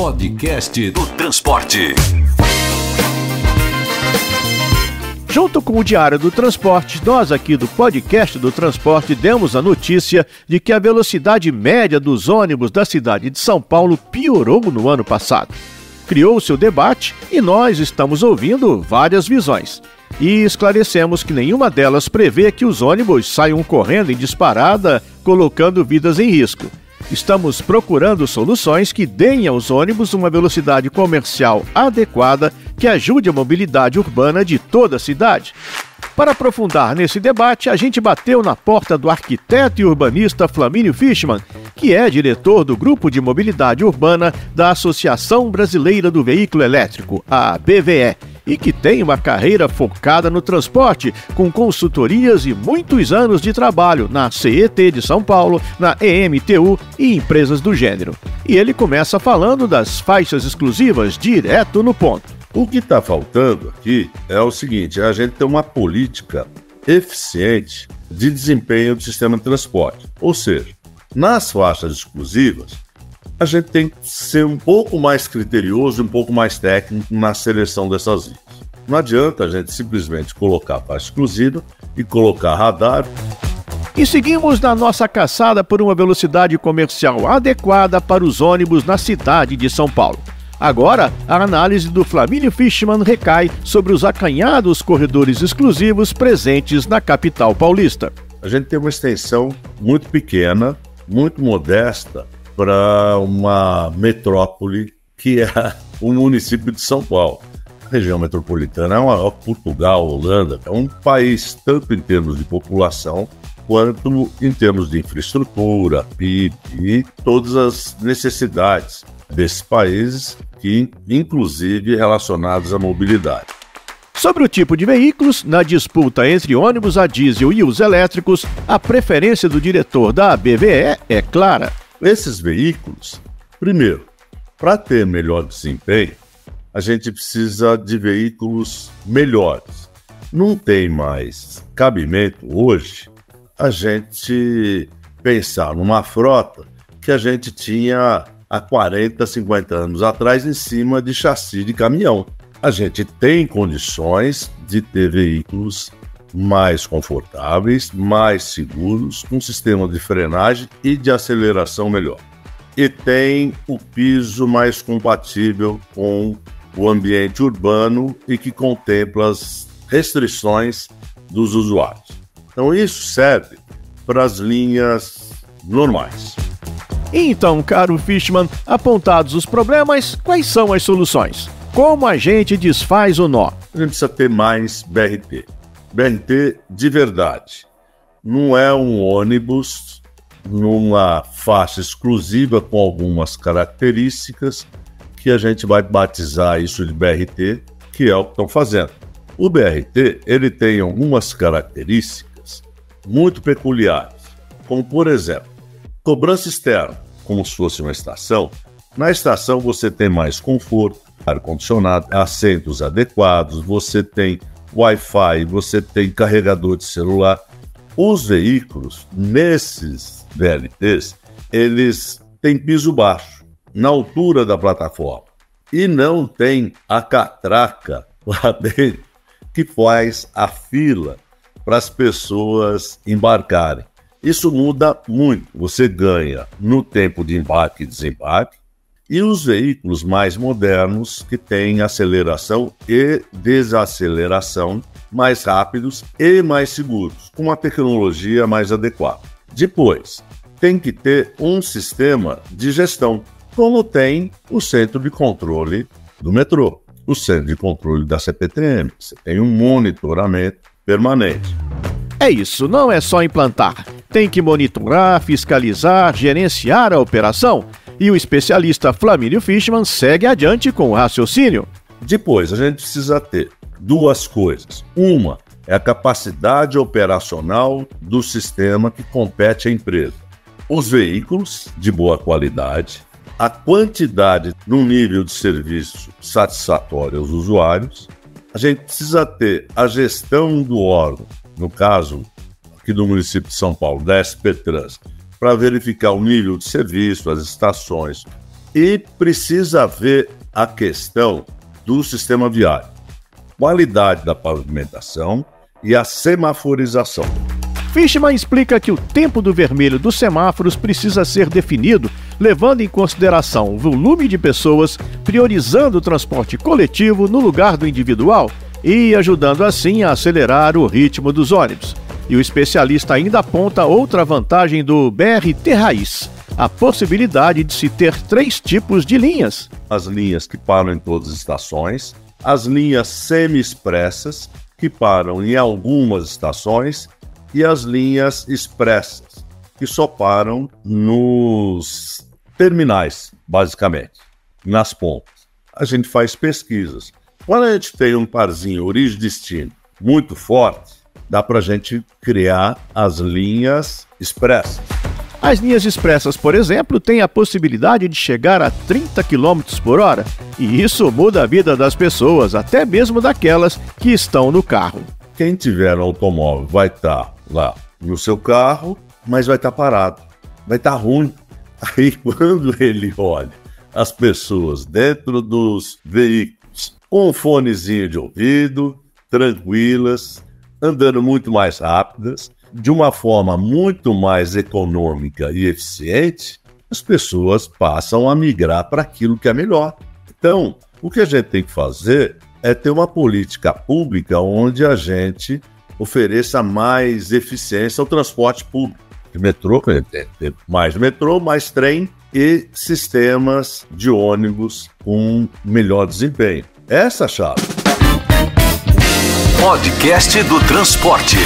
Podcast do Transporte. Junto com o Diário do Transporte, nós aqui do Podcast do Transporte demos a notícia de que a velocidade média dos ônibus da cidade de São Paulo piorou no ano passado. Criou-se o debate e nós estamos ouvindo várias visões. E esclarecemos que nenhuma delas prevê que os ônibus saiam correndo em disparada, colocando vidas em risco. Estamos procurando soluções que deem aos ônibus uma velocidade comercial adequada que ajude a mobilidade urbana de toda a cidade. Para aprofundar nesse debate, a gente bateu na porta do arquiteto e urbanista Flamínio Fischmann, que é diretor do Grupo de Mobilidade Urbana da Associação Brasileira do Veículo Elétrico, a BVE, e que tem uma carreira focada no transporte, com consultorias e muitos anos de trabalho na CET de São Paulo, na EMTU e empresas do gênero. E ele começa falando das faixas exclusivas direto no ponto. O que está faltando aqui é o seguinte, a gente tem uma política eficiente de desempenho do sistema de transporte. Ou seja, nas faixas exclusivas, a gente tem que ser um pouco mais criterioso, um pouco mais técnico na seleção dessas vias. Não adianta a gente simplesmente colocar faixa exclusiva e colocar radar. E seguimos na nossa caçada por uma velocidade comercial adequada para os ônibus na cidade de São Paulo. Agora, a análise do Flamínio Fischmann recai sobre os acanhados corredores exclusivos presentes na capital paulista. A gente tem uma extensão muito pequena, muito modesta, para uma metrópole que é o município de São Paulo. A região metropolitana é uma Portugal, Holanda, é um país tanto em termos de população quanto em termos de infraestrutura, PIB e todas as necessidades desses países, que inclusive relacionados à mobilidade. Sobre o tipo de veículos, na disputa entre ônibus a diesel e os elétricos, a preferência do diretor da BVE é clara. Esses veículos, primeiro, para ter melhor desempenho, a gente precisa de veículos melhores. Não tem mais cabimento hoje a gente pensar numa frota que a gente tinha há 40, 50 anos atrás em cima de chassi de caminhão. A gente tem condições de ter veículos mais confortáveis, mais seguros, com sistema de frenagem e de aceleração melhor. E tem o piso mais compatível com o ambiente urbano e que contempla as restrições dos usuários. Então isso serve para as linhas normais. Então, caro Fischmann, apontados os problemas, quais são as soluções? Como a gente desfaz o nó? A gente precisa ter mais BRT. BRT de verdade. Não é um ônibus numa faixa exclusiva com algumas características que a gente vai batizar isso de BRT, que é o que estão fazendo. O BRT, ele tem algumas características muito peculiares, como por exemplo, cobrança externa, como se fosse uma estação. Na estação você tem mais conforto, ar-condicionado, assentos adequados, você tem Wi-Fi, você tem carregador de celular. Os veículos, nesses VLTs, eles têm piso baixo, na altura da plataforma. E não tem a catraca lá dentro que faz a fila para as pessoas embarcarem. Isso muda muito. Você ganha no tempo de embarque e desembarque, e os veículos mais modernos que têm aceleração e desaceleração mais rápidos e mais seguros, com uma tecnologia mais adequada. Depois, tem que ter um sistema de gestão, como tem o centro de controle do metrô, o centro de controle da CPTM. Você tem um monitoramento permanente. É isso, não é só implantar. Tem que monitorar, fiscalizar, gerenciar a operação. E o especialista Flamínio Fischmann segue adiante com o raciocínio. Depois, a gente precisa ter duas coisas. Uma é a capacidade operacional do sistema que compete à empresa. Os veículos de boa qualidade, a quantidade no nível de serviço satisfatório aos usuários. A gente precisa ter a gestão do órgão, no caso aqui do município de São Paulo, da SP Trans, para verificar o nível de serviço, as estações, E precisa ver a questão do sistema viário, qualidade da pavimentação e a semaforização. Fishman explica que o tempo do vermelho dos semáforos precisa ser definido levando em consideração o volume de pessoas, priorizando o transporte coletivo no lugar do individual e ajudando assim a acelerar o ritmo dos ônibus. E o especialista ainda aponta outra vantagem do BRT Raiz, a possibilidade de se ter 3 tipos de linhas. As linhas que param em todas as estações, as linhas semi-expressas, que param em algumas estações, e as linhas expressas, que só param nos terminais, basicamente, nas pontas. A gente faz pesquisas. Quando a gente tem um parzinho origem e destino muito forte, dá para a gente criar as linhas expressas. As linhas expressas, por exemplo, têm a possibilidade de chegar a 30 km por hora, e isso muda a vida das pessoas, até mesmo daquelas que estão no carro. Quem tiver um automóvel vai estar lá no seu carro, mas vai estar parado, vai estar ruim. Aí quando ele olha as pessoas dentro dos veículos com um fonezinho de ouvido, tranquilas, andando muito mais rápidas, de uma forma muito mais econômica e eficiente, as pessoas passam a migrar para aquilo que é melhor. Então, o que a gente tem que fazer é ter uma política pública onde a gente ofereça mais eficiência ao transporte público. De metrô, mais metrô, mais trem e sistemas de ônibus com melhor desempenho. Essa é a chave. Podcast do Transporte.